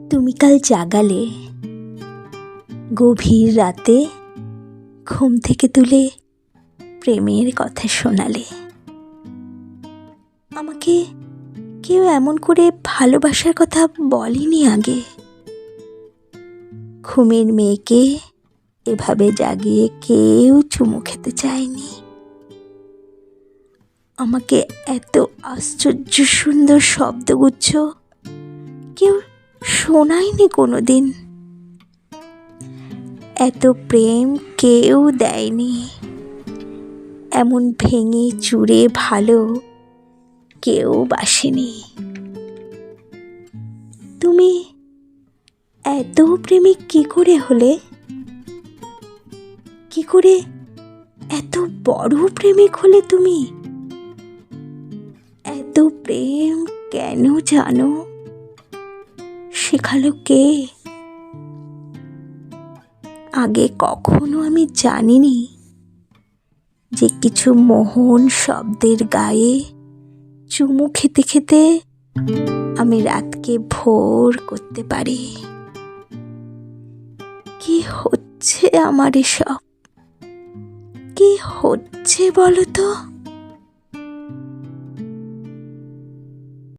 তুমি কাল জাগালে, গভীর রাতে ঘুম থেকে তুলে প্রেমের কথা শোনালে। আমাকে কেউ এমন করে ভালোবাসার কথা বলেনি আগে। ঘুমের মেয়েকে এভাবে জাগিয়ে কেউ চুমু খেতে চায়নি। আমাকে এত আশ্চর্য সুন্দর শব্দগুচ্ছ কেউ শোনায়নি কোনোদিন। এত প্রেম কেউ দেয়নি। এমন ভেঙে চুরে ভালো কেউ বাসেনি। তুমি এত প্রেমিক কি করে হলে? কি করে এত বড় প্রেমিক হলে তুমি? এত প্রেম কেন জানো? শেখালো কে? আগে কখনো আমি জানিনি যে কিছু মোহন শব্দের গায়ে চুমু খেতে খেতে আমি রাতকে ভোর করতে পারি। কি হচ্ছে আমার এসব? কি হচ্ছে বলো তো?